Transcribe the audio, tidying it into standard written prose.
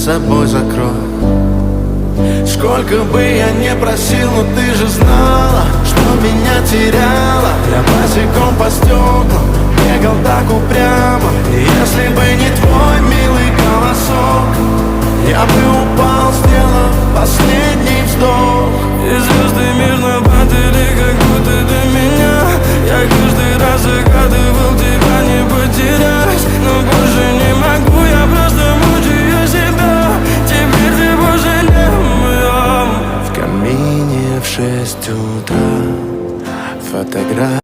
собой закрой. Сколько бы я не просил, но ты же знала, что меня теряла. Я босиком по стеклам бегал так упрямо. И если бы не твой милый голосок, я бы упал, сделав